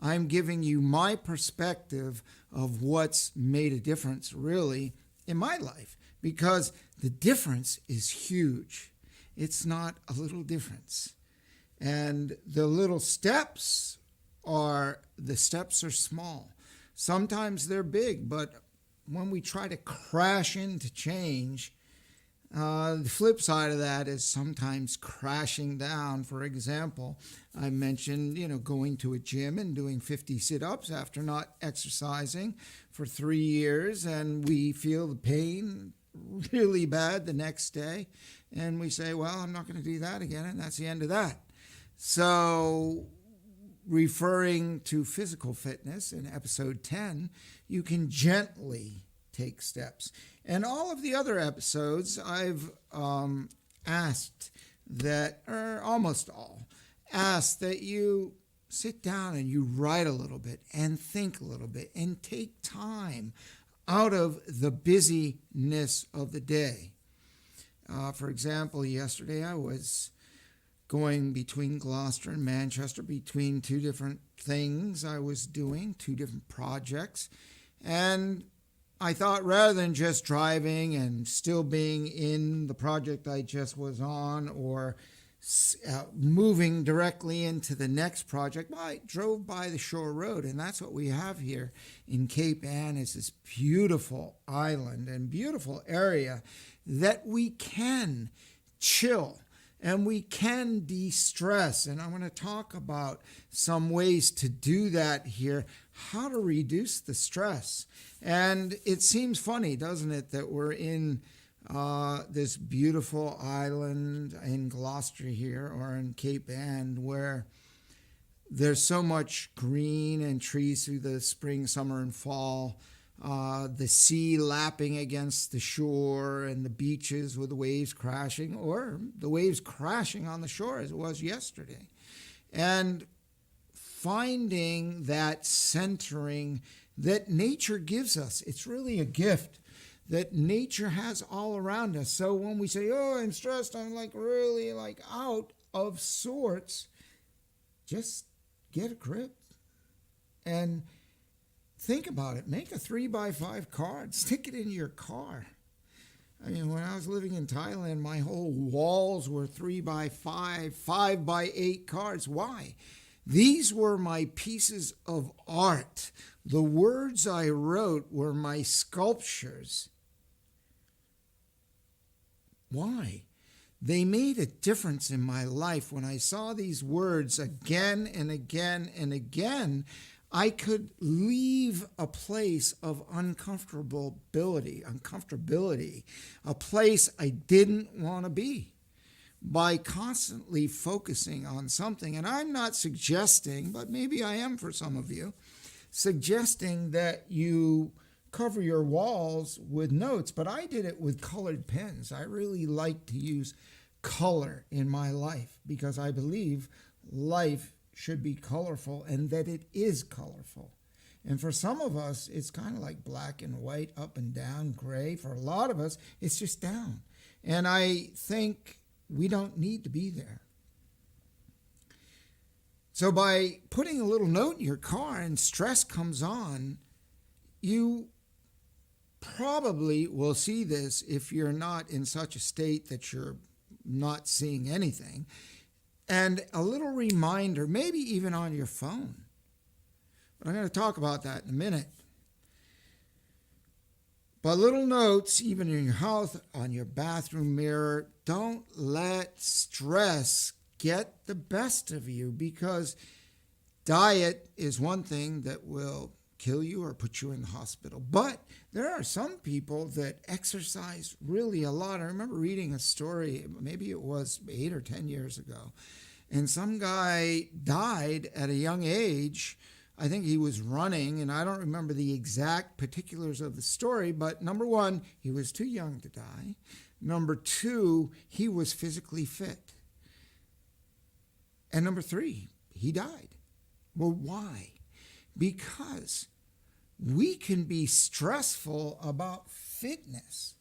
I'm giving you my perspective of what's made a difference really in my life, because the difference is huge. It's not a little difference. And the little steps the steps are small. Sometimes they're big, but when we try to crash into change, the flip side of that is sometimes crashing down. For example, I mentioned, going to a gym and doing 50 sit-ups after not exercising for 3 years, and we feel the pain really bad the next day, and we say, well, I'm not going to do that again, and that's the end of that. So, referring to physical fitness in episode 10, you can gently take steps. And all of the other episodes, I've asked that, or almost all, asked that you sit down and you write a little bit and think a little bit and take time out of the busyness of the day. For example, yesterday I was going between Gloucester and Manchester, between two different things I was doing, two different projects. And I thought, rather than just driving and still being in the project I just was on, or moving directly into the next project, I drove by the Shore Road, and that's what we have here in Cape Ann. Is this beautiful island and beautiful area that we can chill and we can de-stress. And I'm going to talk about some ways to do that here, how to reduce the stress. And it seems funny, doesn't it, that we're in this beautiful island in Gloucester here, or in Cape Ann, where there's so much green and trees through the spring, summer, and fall. The sea lapping against the shore, and the beaches with the waves crashing, or the waves crashing on the shore as it was yesterday. And finding that centering that nature gives us. It's really a gift that nature has all around us. So when we say, oh, I'm stressed, I'm really out of sorts, just get a grip and think about it. Make a 3x5 card. Stick it in your car. I mean, when I was living in Thailand, my whole walls were 3x5, 5x8 cards. Why? These were my pieces of art. The words I wrote were my sculptures. Why? They made a difference in my life. When I saw these words again and again and again, I could leave a place of uncomfortability, a place I didn't want to be, by constantly focusing on something. And I'm not suggesting, but maybe I am for some of you, suggesting that you cover your walls with notes, but I did it with colored pens. I really like to use color in my life because I believe life should be colorful, and that it is colorful. And for some of us, it's kind of like black and white, up and down, gray. For a lot of us, it's just down. And I think we don't need to be there. So by putting a little note in your car and stress comes on, you probably will see this if you're not in such a state that you're not seeing anything. And a little reminder, maybe even on your phone. But I'm going to talk about that in a minute. But little notes, even in your house, on your bathroom mirror, don't let stress get the best of you, because diet is one thing that will kill you or put you in the hospital. But there are some people that exercise really a lot. I remember reading a story, maybe it was 8 or 10 years ago, and some guy died at a young age. I think he was running, and I don't remember the exact particulars of the story, but number one, he was too young to die. Number two, he was physically fit. And number three, he died. Well, why? Because we can be stressful about fitness,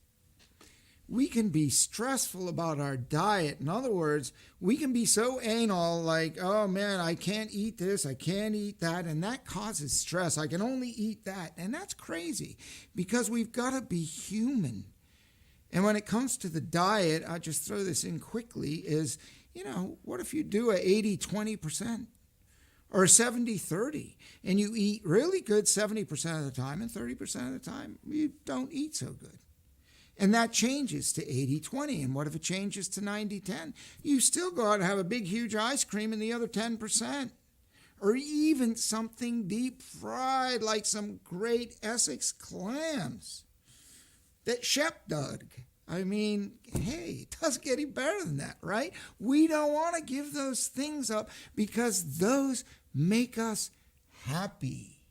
we can be stressful about our diet. In other words, we can be so anal, like, oh man, I can't eat this, I can't eat that, and that causes stress. I can only eat that. And that's crazy because we've got to be human. And when it comes to the diet, I'll just throw this in quickly, is, what if you do a 80-20%? Or 70-30, and you eat really good 70% of the time, and 30% of the time you don't eat so good. And that changes to 80-20. And what if it changes to 90-10? You still go out and have a big, huge ice cream and the other 10%. Or even something deep fried, like some great Essex clams that Shep dug. I mean, hey, it doesn't get any better than that, right? We don't want to give those things up because those make us happy.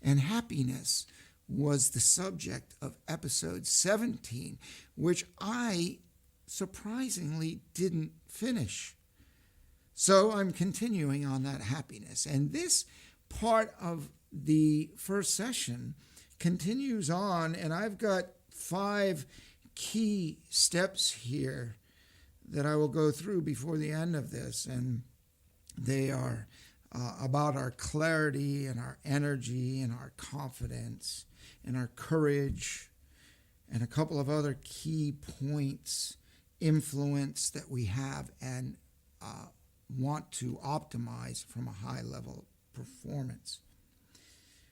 And happiness was the subject of episode 17, which I surprisingly didn't finish. So I'm continuing on that happiness. And this part of the first session continues on, and I've got 5 key steps here that I will go through before the end of this, and they are about our clarity and our energy and our confidence and our courage and a couple of other key points, influence that we have and want to optimize from a high level performance.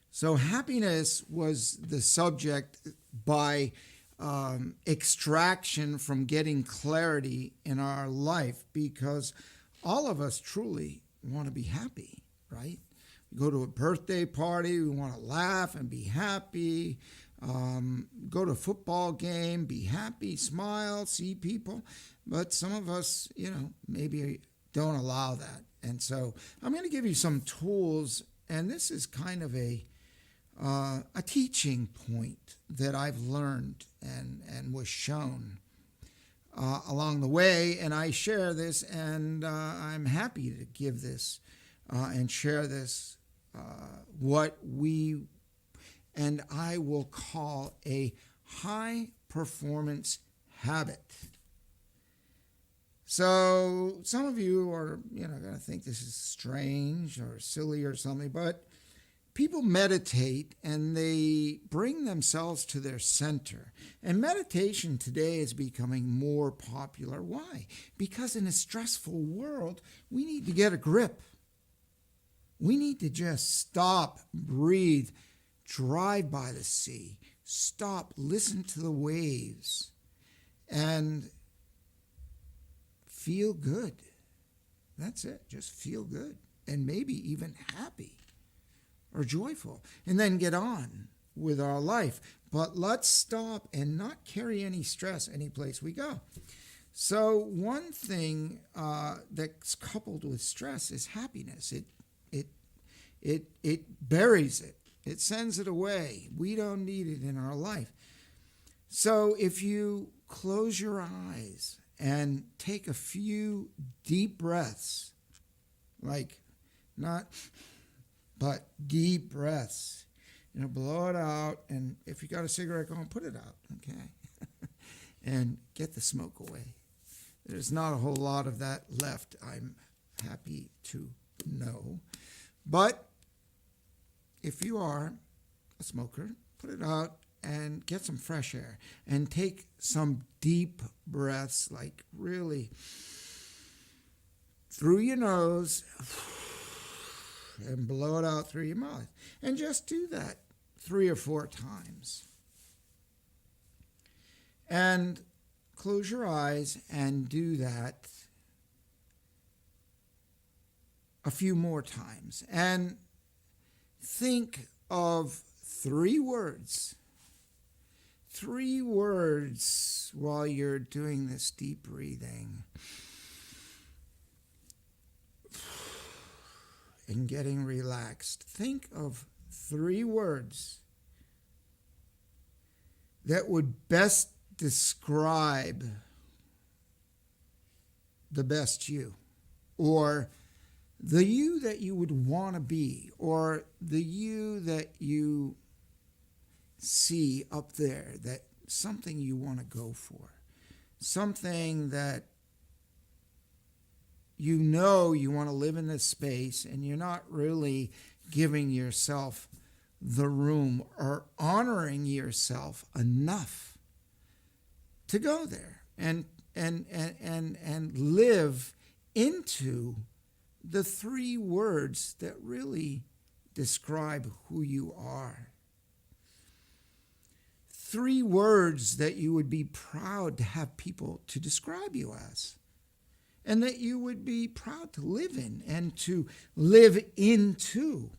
So happiness was the subject by extraction from getting clarity in our life, because all of us truly want to be happy, right? We go to a birthday party, we want to laugh and be happy. Go to a football game, be happy, smile, see people. But some of us, maybe don't allow that. And so I'm going to give you some tools, and this is kind of a teaching point that I've learned and was shown along the way, and I share this, and I'm happy to give this and share this, what we and I will call a high performance habit. So some of you are going to think this is strange or silly or something, but people meditate and they bring themselves to their center. And meditation today is becoming more popular. Why? Because in a stressful world, we need to get a grip. We need to just stop, breathe, drive by the sea, stop, listen to the waves, and feel good. That's it. Just feel good. And maybe even happy or joyful, and then get on with our life. But let's stop and not carry any stress any place we go. So one thing that's coupled with stress is happiness. It buries it. It sends it away. We don't need it in our life. So if you close your eyes and take a few deep breaths, like not, but deep breaths, blow it out. And if you got a cigarette going, put it out, okay? And get the smoke away. There's not a whole lot of that left, I'm happy to know. But if you are a smoker, put it out and get some fresh air and take some deep breaths, like really through your nose and blow it out through your mouth. And just do that 3 or 4 times. And close your eyes and do that a few more times. And think of 3 words. 3 words while you're doing this deep breathing and getting relaxed. Think of 3 words that would best describe the best you, or the you that you would want to be, or the you that you see up there, that something you want to go for. something that you know you want to live in this space and you're not really giving yourself the room or honoring yourself enough to go there and live into the three words that really describe who you are. Three words that you would be proud to have people to describe you as, and that you would be proud to live in and to live into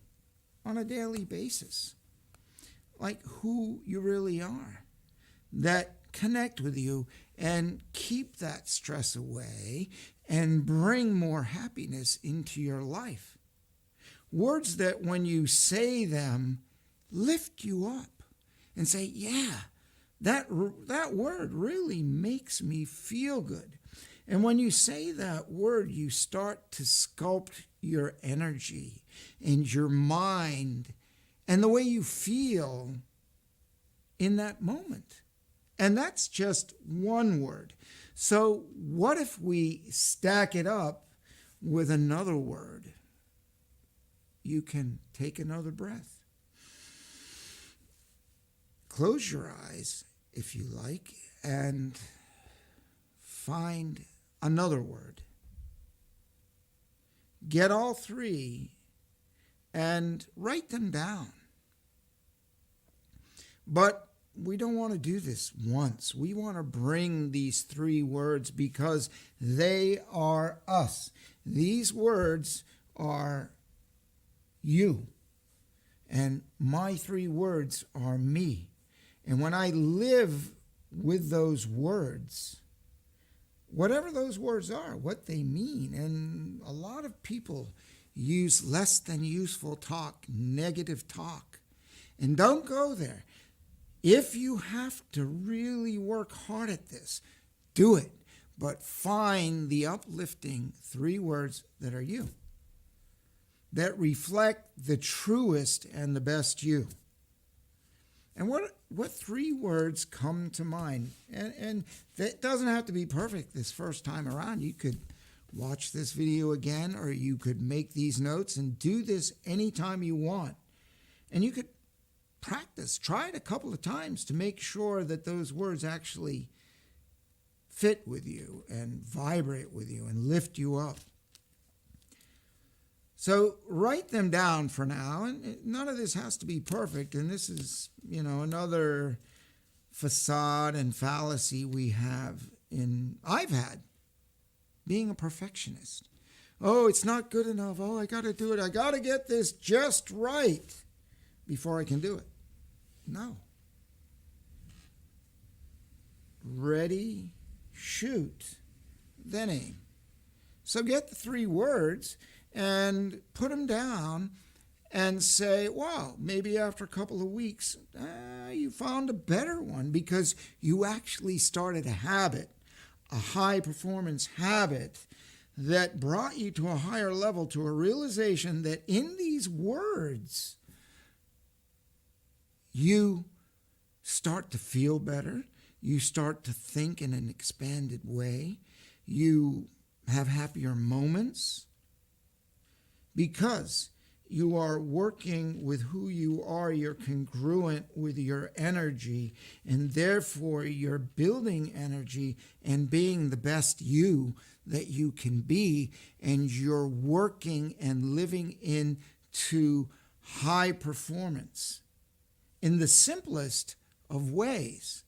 on a daily basis. Like who you really are, that connect with you and keep that stress away and bring more happiness into your life. Words that when you say them, lift you up and say, yeah, that word really makes me feel good. And when you say that word, you start to sculpt your energy and your mind and the way you feel in that moment. And that's just one word. So what if we stack it up with another word? You can take another breath. Close your eyes, if you like, and find another word. Get all three and write them down. But we don't want to do this once. We want to bring these three words because they are us. These words are you. And my three words are me. And when I live with those words, whatever those words are, what they mean, and a lot of people use less than useful talk, negative talk, and don't go there. If you have to really work hard at this, do it, but find the uplifting three words that are you, that reflect the truest and the best you. And what three words come to mind? And that doesn't have to be perfect this first time around. You could watch this video again, or you could make these notes and do this anytime you want. And you could practice, try it a couple of times to make sure that those words actually fit with you and vibrate with you and lift you up. So write them down for now, and none of this has to be perfect. And this is, another facade and fallacy I've had, being a perfectionist. Oh, it's not good enough. Oh, I got to do it. I got to get this just right before I can do it. No. Ready, shoot, then aim. So get the three words and put them down and say, wow, maybe after a couple of weeks, you found a better one because you actually started a habit, a high performance habit that brought you to a higher level, to a realization that in these words, you start to feel better. You start to think in an expanded way. You have happier moments because you are working with who you are. You're congruent with your energy, and therefore you're building energy and being the best you that you can be, and you're working and living into high performance in the simplest of ways.